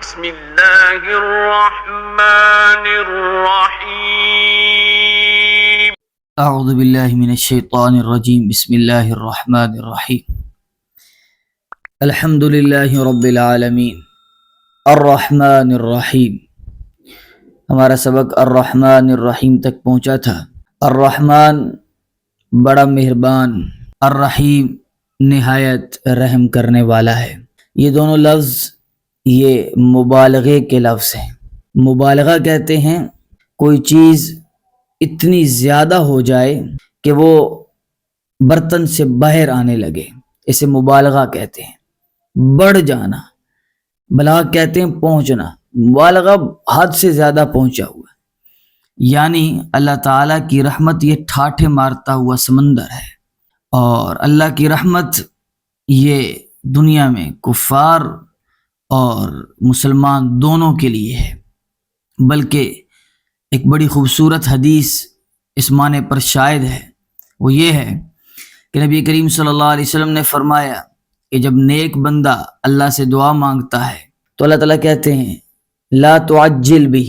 بسم اللہ الرحمن الرحیم اعوذ باللہ من الشیطان الرجیم بسم اللہ الرحمن الرحیم الحمد للہ رب العالمین الرحمن الرحیم۔ ہمارا سبق الرحمن الرحیم تک پہنچا تھا۔ الرحمن بڑا مہربان، الرحیم نہایت رحم کرنے والا ہے۔ یہ دونوں لفظ یہ مبالغے کے لفظ ہیں۔ مبالغہ کہتے ہیں کوئی چیز اتنی زیادہ ہو جائے کہ وہ برتن سے باہر آنے لگے، اسے مبالغہ کہتے ہیں۔ بڑھ جانا، بلاغ کہتے ہیں پہنچنا، مبالغہ حد سے زیادہ پہنچا ہوا، یعنی اللہ تعالیٰ کی رحمت یہ ٹھاٹھے مارتا ہوا سمندر ہے، اور اللہ کی رحمت یہ دنیا میں کفار اور مسلمان دونوں کے لیے ہے۔ بلکہ ایک بڑی خوبصورت حدیث اس معنی پر شاہد ہے، وہ یہ ہے کہ نبی کریم صلی اللہ علیہ وسلم نے فرمایا کہ جب نیک بندہ اللہ سے دعا مانگتا ہے تو اللہ تعالیٰ کہتے ہیں لا تعجل بھی،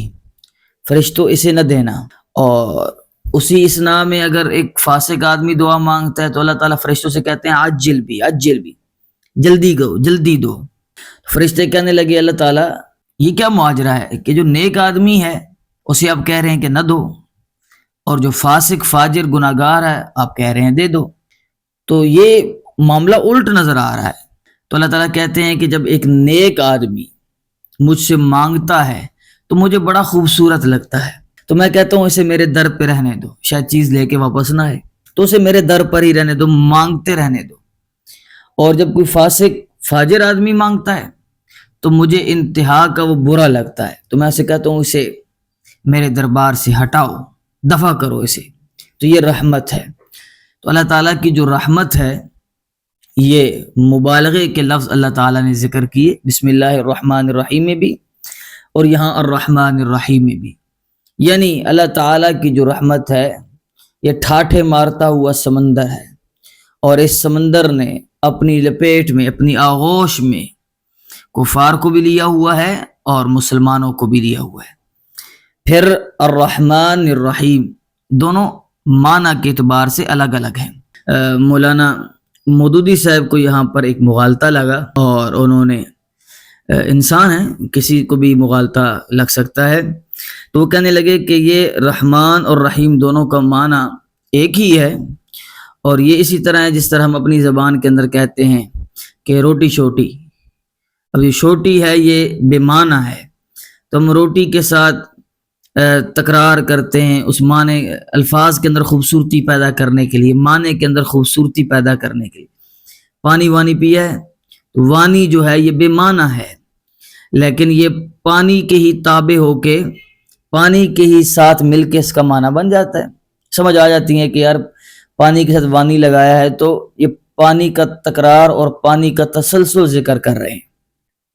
فرشتوں اسے نہ دینا۔ اور اسی اسنا میں اگر ایک فاسق آدمی دعا مانگتا ہے تو اللہ تعالیٰ فرشتوں سے کہتے ہیں عجل بھی، جلدی گو، جلدی دو۔ فرشتے کہنے لگے اللہ تعالیٰ یہ کیا معاجرہ ہے کہ جو نیک آدمی ہے اسے آپ کہہ رہے ہیں کہ نہ دو، اور جو فاسق فاجر گناہگار ہے آپ کہہ رہے ہیں دے دو، تو یہ معاملہ الٹ نظر آ رہا ہے۔ تو اللہ تعالیٰ کہتے ہیں کہ جب ایک نیک آدمی مجھ سے مانگتا ہے تو مجھے بڑا خوبصورت لگتا ہے، تو میں کہتا ہوں اسے میرے در پہ رہنے دو، شاید چیز لے کے واپس نہ آئے، تو اسے میرے در پر ہی رہنے دو، مانگتے رہنے دو۔ اور جب کوئی فاسق فاجر آدمی مانگتا ہے تو مجھے انتہا کا وہ برا لگتا ہے، تو میں اسے کہتا ہوں اسے میرے دربار سے ہٹاؤ، دفع کرو اسے۔ تو یہ رحمت ہے۔ تو اللہ تعالیٰ کی جو رحمت ہے یہ مبالغے کے لفظ اللہ تعالیٰ نے ذکر کیے، بسم اللہ الرحمن الرحیم میں بھی اور یہاں الرحمن الرحیم میں بھی، یعنی اللہ تعالیٰ کی جو رحمت ہے یہ ٹھاٹھے مارتا ہوا سمندر ہے، اور اس سمندر نے اپنی لپیٹ میں، اپنی آغوش میں کفار کو بھی لیا ہوا ہے اور مسلمانوں کو بھی لیا ہوا ہے۔ پھر الرحمن الرحیم دونوں معنی کے اعتبار سے الگ الگ ہیں۔ مولانا مودودی صاحب کو یہاں پر ایک مغالطہ لگا، اور انہوں نے انسان ہیں، کسی کو بھی مغالطہ لگ سکتا ہے، تو وہ کہنے لگے کہ یہ رحمان اور رحیم دونوں کا معنی ایک ہی ہے، اور یہ اسی طرح ہے جس طرح ہم اپنی زبان کے اندر کہتے ہیں کہ روٹی شوٹی۔ اب یہ شوٹی ہے یہ بے معنی ہے، تو ہم روٹی کے ساتھ تکرار کرتے ہیں اس معنی الفاظ کے اندر خوبصورتی پیدا کرنے کے لیے، معنی کے اندر خوبصورتی پیدا کرنے کے لیے۔ پانی وانی پیا ہے تو وانی جو ہے یہ بے معنی ہے، لیکن یہ پانی کے ہی تابع ہو کے، پانی کے ہی ساتھ مل کے اس کا معنی بن جاتا ہے۔ سمجھ آ جاتی ہے کہ یار پانی کے ساتھ وانی لگایا ہے تو یہ پانی کا تکرار اور پانی کا تسلسل ذکر کر رہے ہیں۔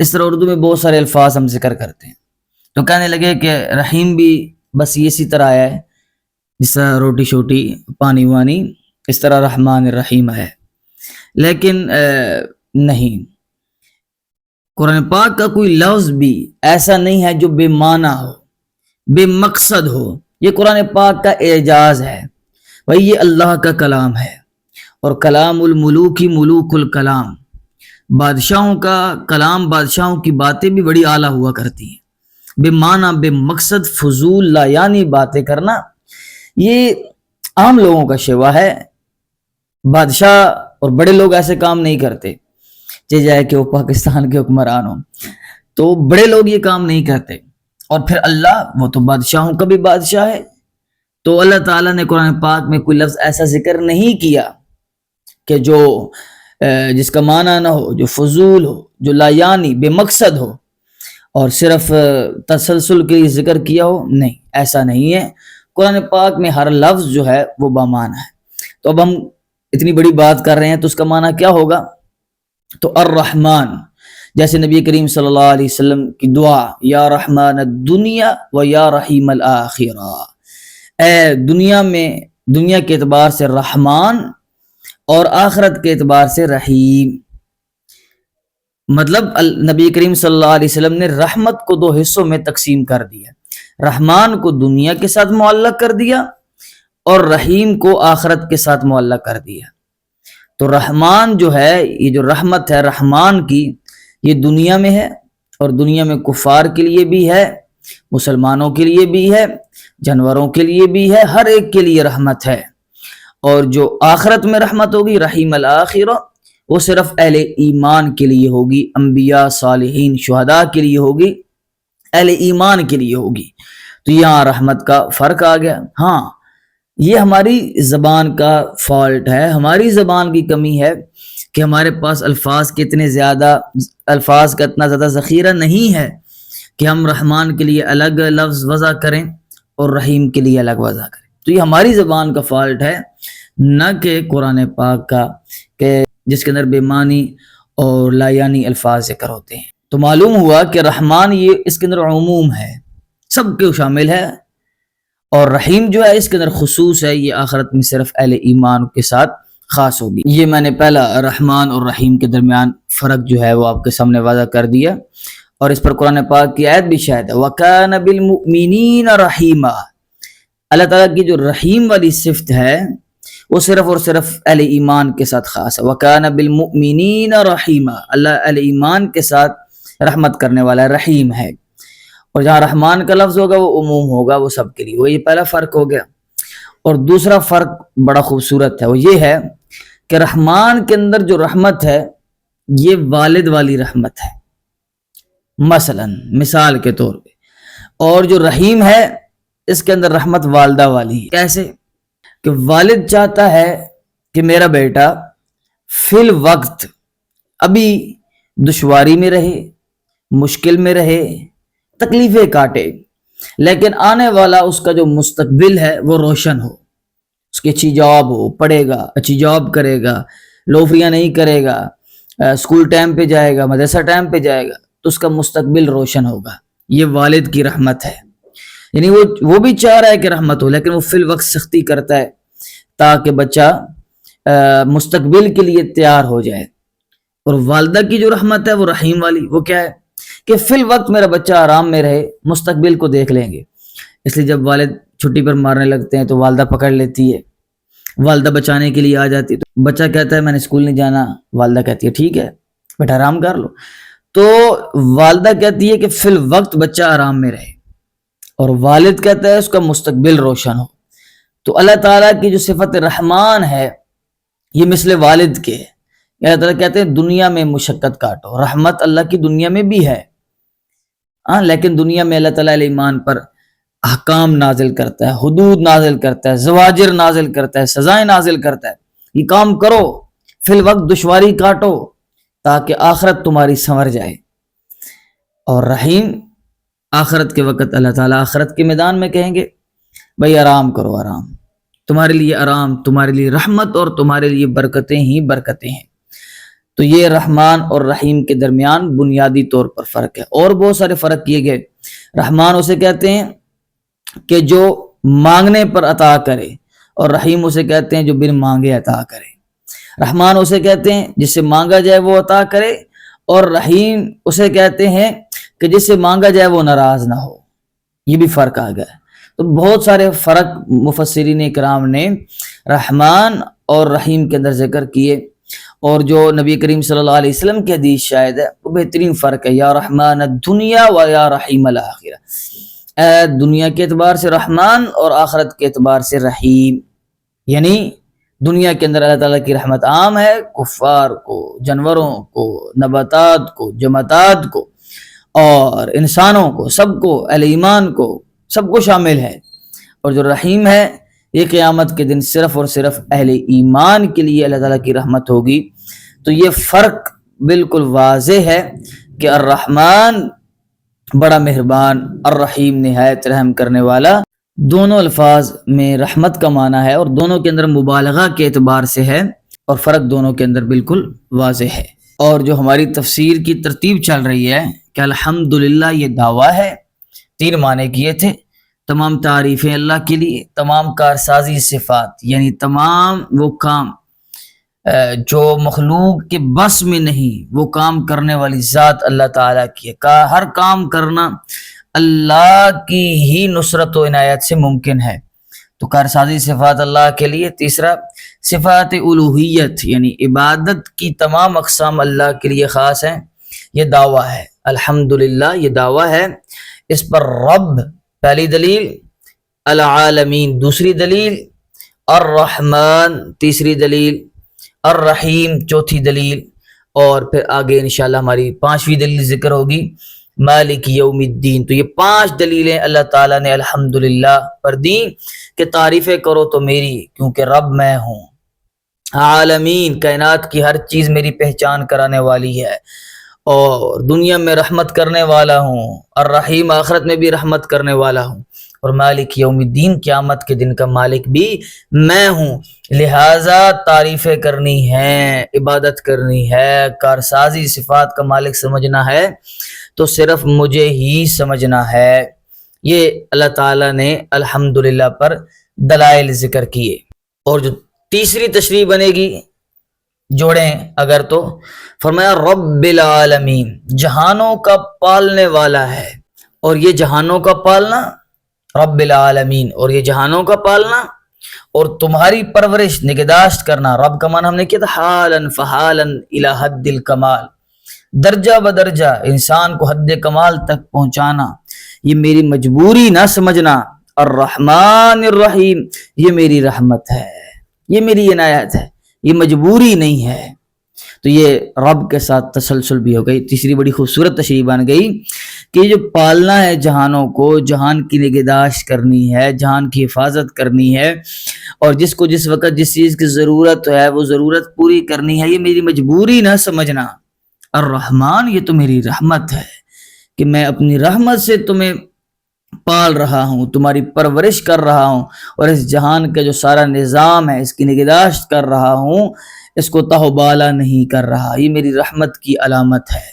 اس طرح اردو میں بہت سارے الفاظ ہم ذکر کرتے ہیں۔ تو کہنے لگے کہ رحیم بھی بس اسی طرح آیا ہے، جس طرح روٹی شوٹی پانی وانی، اس طرح رحمان الرحیم ہے، لیکن نہیں، قرآن پاک کا کوئی لفظ بھی ایسا نہیں ہے جو بے معنی ہو، بے مقصد ہو۔ یہ قرآن پاک کا اعجاز ہے، بھائی یہ اللہ کا کلام ہے، اور کلام الملوک ہی ملوک الکلام، بادشاہوں کا کلام، بادشاہوں کی باتیں بھی بڑی اعلیٰ ہوا کرتی ہیں۔ بے معنی بے مقصد فضول لا یعنی باتیں کرنا یہ عام لوگوں کا شیوا ہے۔ بادشاہ اور بڑے لوگ ایسے کام نہیں کرتے، چاہے جائے کہ وہ پاکستان کے حکمران ہوں، تو بڑے لوگ یہ کام نہیں کرتے۔ اور پھر اللہ وہ تو بادشاہوں کا بھی بادشاہ ہے، تو اللہ تعالیٰ نے قرآن پاک میں کوئی لفظ ایسا ذکر نہیں کیا کہ جو جس کا معنی نہ ہو، جو فضول ہو، جو لا یعنی بے مقصد ہو، اور صرف تسلسل کے لیے ذکر کیا ہو، نہیں، ایسا نہیں ہے۔ قرآن پاک میں ہر لفظ جو ہے وہ بامعنی ہے۔ تو اب ہم اتنی بڑی بات کر رہے ہیں تو اس کا معنی کیا ہوگا؟ تو الرحمن، جیسے نبی کریم صلی اللہ علیہ وسلم کی دعا یا رحمان الدنیا و یا رحیم الآخرہ، اے دنیا میں، دنیا کے اعتبار سے رحمان اور آخرت کے اعتبار سے رحیم۔ مطلب نبی کریم صلی اللہ علیہ وسلم نے رحمت کو دو حصوں میں تقسیم کر دیا، رحمان کو دنیا کے ساتھ معلق کر دیا اور رحیم کو آخرت کے ساتھ معلق کر دیا۔ تو رحمان جو ہے، یہ جو رحمت ہے رحمان کی، یہ دنیا میں ہے، اور دنیا میں کفار کے لیے بھی ہے، مسلمانوں کے لیے بھی ہے، جانوروں کے لیے بھی ہے، ہر ایک کے لیے رحمت ہے۔ اور جو آخرت میں رحمت ہوگی رحیم الآخرہ، وہ صرف اہل ایمان کے لیے ہوگی، انبیاء، صالحین، شہداء کے لیے ہوگی، اہل ایمان کے لیے ہوگی۔ تو یہاں رحمت کا فرق آ گیا۔ ہاں، یہ ہماری زبان کا فالٹ ہے، ہماری زبان کی کمی ہے کہ ہمارے پاس الفاظ کا اتنا زیادہ ذخیرہ نہیں ہے کہ ہم رحمان کے لیے الگ لفظ وضع کریں اور رحیم کے لیے الگ وضع کریں۔ تو یہ ہماری زبان کا فالٹ ہے، نہ کہ قرآن پاک کا، کہ جس کے اندر بے معنی اور لا یعنی الفاظ ذکر ہوتے ہیں۔ تو معلوم ہوا کہ رحمان یہ اس کے اندر عموم ہے، سب کے شامل ہے، اور رحیم جو ہے اس کے اندر خصوص ہے، یہ آخرت میں صرف اہل ایمان کے ساتھ خاص ہوگی۔ یہ میں نے پہلا رحمان اور رحیم کے درمیان فرق جو ہے وہ آپ کے سامنے واضح کر دیا، اور اس پر قرآن پاک کی آیت بھی شاہد ہے، وَكَانَ بِالْمُؤْمِنِينَ رَحِيمًا۔ اللہ تعالیٰ کی جو رحیم والی صفت ہے وہ صرف اور صرف اہل ایمان کے ساتھ خاص ہے۔ وَكَانَ بِالْمُؤْمِنِينَ رَحِيمًا، اللہ اہل ایمان کے ساتھ رحمت کرنے والا رحیم ہے۔ اور جہاں رحمان کا لفظ ہوگا وہ عموم ہوگا، وہ سب کے لیے، وہ یہ پہلا فرق ہو گیا۔ اور دوسرا فرق بڑا خوبصورت ہے، وہ یہ ہے کہ رحمان کے اندر جو رحمت ہے یہ والد والی رحمت ہے، مثال کے طور پہ، اور جو رحیم ہے اس کے اندر رحمت والدہ والی ہے۔ کیسے؟ کہ والد چاہتا ہے کہ میرا بیٹا فی الوقت ابھی دشواری میں رہے، مشکل میں رہے، تکلیفیں کاٹے، لیکن آنے والا اس کا جو مستقبل ہے وہ روشن ہو، اس کی اچھی جاب ہو، پڑھے گا، اچھی جاب کرے گا، لوفریاں نہیں کرے گا، اسکول ٹائم پہ جائے گا، مدرسہ ٹائم پہ جائے گا، تو اس کا مستقبل روشن ہوگا۔ یہ والد کی رحمت ہے، یعنی وہ بھی چاہ رہا ہے کہ رحمت ہو، لیکن وہ فی الوقت سختی کرتا ہے تاکہ بچہ مستقبل کے لیے تیار ہو جائے۔ اور والدہ کی جو رحمت ہے وہ رحیم والی، وہ کیا ہے کہ فی الوقت میرا بچہ آرام میں رہے، مستقبل کو دیکھ لیں گے۔ اس لیے جب والد چھٹی پر مارنے لگتے ہیں تو والدہ پکڑ لیتی ہے، والدہ بچانے کے لیے آ جاتی ہے، تو بچہ کہتا ہے میں نے اسکول نہیں جانا، والدہ کہتی ہے ٹھیک ہے بیٹا آرام کر لو۔ تو والدہ کہتی ہے کہ فی الوقت بچہ آرام میں رہے، اور والد کہتا ہے اس کا مستقبل روشن ہو۔ تو اللہ تعالیٰ کی جو صفت رحمان ہے یہ مثل والد کے ہے۔ اللہ تعالیٰ کہتے ہیں دنیا میں مشقت کاٹو، رحمت اللہ کی دنیا میں بھی ہے، لیکن دنیا میں اللہ تعالیٰ علیہ ایمان پر احکام نازل کرتا ہے، حدود نازل کرتا ہے، زواجر نازل کرتا ہے، سزائیں نازل کرتا ہے۔ یہ کام کرو، فی الوقت دشواری کاٹو تاکہ آخرت تمہاری سنور جائے۔ اور رحیم آخرت کے وقت اللہ تعالیٰ آخرت کے میدان میں کہیں گے بھائی آرام کرو، آرام تمہارے لیے، آرام تمہارے لیے رحمت، اور تمہارے لیے برکتیں ہی برکتیں ہیں۔ تو یہ رحمان اور رحیم کے درمیان بنیادی طور پر فرق ہے، اور بہت سارے فرق کیے گئے۔ رحمان اسے کہتے ہیں کہ جو مانگنے پر عطا کرے، اور رحیم اسے کہتے ہیں جو بن مانگے عطا کرے۔ رحمان اسے کہتے ہیں جس سے مانگا جائے وہ عطا کرے، اور رحیم اسے کہتے ہیں کہ جس سے مانگا جائے وہ ناراض نہ ہو۔ یہ بھی فرق آ گیا ہے۔ تو بہت سارے فرق مفسرین کرام نے رحمان اور رحیم کے اندر ذکر کیے، اور جو نبی کریم صلی اللہ علیہ وسلم کی حدیث شاہد ہے وہ بہترین فرق ہے، یا رحمان الدنیا و یا رحیم الآخرہ، اے دنیا کے اعتبار سے رحمان اور آخرت کے اعتبار سے رحیم۔ یعنی دنیا کے اندر اللہ تعالیٰ کی رحمت عام ہے، کفار کو، جانوروں کو، نباتات کو، جمادات کو، اور انسانوں کو، سب کو، اہل ایمان کو، سب کو شامل ہے۔ اور جو رحیم ہے یہ قیامت کے دن صرف اور صرف اہل ایمان کے لیے اللہ تعالیٰ کی رحمت ہوگی۔ تو یہ فرق بالکل واضح ہے کہ الرحمن بڑا مہربان، الرحیم نہایت رحم کرنے والا، دونوں الفاظ میں رحمت کا معنی ہے، اور دونوں کے اندر مبالغہ کے اعتبار سے ہے، اور فرق دونوں کے اندر بالکل واضح ہے۔ اور جو ہماری تفسیر کی ترتیب چل رہی ہے کہ الحمدللہ یہ دعویٰ ہے، 3 معنی کیے تھے، تمام تعریفیں اللہ کے لیے، تمام کارسازی صفات، یعنی تمام وہ کام جو مخلوق کے بس میں نہیں وہ کام کرنے والی ذات اللہ تعالیٰ کی ہے۔ ہر کام کرنا اللہ کی ہی نصرت و عنایت سے ممکن ہے۔ تو کارسازی صفات اللہ کے لیے۔ تیسرا صفات الوہیت یعنی عبادت کی تمام اقسام اللہ کے لیے خاص ہیں، یہ دعویٰ ہے۔ الحمدللہ یہ دعویٰ ہے۔ اس پر رب پہلی دلیل، العالمین دوسری دلیل، الرحمن تیسری دلیل، الرحیم چوتھی دلیل، اور پھر آگے انشاءاللہ ہماری پانچویں دلیل ذکر ہوگی، مالک یوم الدین۔ تو یہ 5 دلیلیں اللہ تعالیٰ نے الحمدللہ پر دی کہ تعریفیں کرو تو میری، کیونکہ رب میں ہوں۔ عالمین کائنات کی ہر چیز میری پہچان کرانے والی ہے، اور دنیا میں رحمت کرنے والا ہوں، الرحیم آخرت میں بھی رحمت کرنے والا ہوں، اور مالک یوم الدین قیامت کے دن کا مالک بھی میں ہوں۔ لہٰذا تعریفیں کرنی ہیں، عبادت کرنی ہے، کارسازی صفات کا مالک سمجھنا ہے تو صرف مجھے ہی سمجھنا ہے۔ یہ اللہ تعالیٰ نے الحمدللہ پر دلائل ذکر کیے۔ اور جو تیسری تشریح بنے گی جوڑیں اگر تو فرمایا رب العالمین، جہانوں کا پالنے والا ہے، اور یہ جہانوں کا پالنا رب العالمین، اور یہ جہانوں کا پالنا اور تمہاری پرورش نگہداشت کرنا، رب کا معنی ہم نے کیا تھا حالاً فحالاً الی حد الکمال، درجہ بدرجہ انسان کو حد کمال تک پہنچانا، یہ میری مجبوری نہ سمجھنا۔ الرحمن الرحیم، یہ میری رحمت ہے، یہ میری عنایت ہے، یہ مجبوری نہیں ہے۔ تو یہ رب کے ساتھ تسلسل بھی ہو گئی۔ تیسری بڑی خوبصورت تشریح بن گئی کہ یہ جو پالنا ہے جہانوں کو، جہان کی نگہداشت کرنی ہے، جہان کی حفاظت کرنی ہے، اور جس کو جس وقت جس چیز کی ضرورت ہے وہ ضرورت پوری کرنی ہے، یہ میری مجبوری نہ سمجھنا۔ الرحمن، یہ تو میری رحمت ہے کہ میں اپنی رحمت سے تمہیں پال رہا ہوں، تمہاری پرورش کر رہا ہوں، اور اس جہان کا جو سارا نظام ہے اس کی نگہداشت کر رہا ہوں، اس کو تہو بالا نہیں کر رہا، یہ میری رحمت کی علامت ہے۔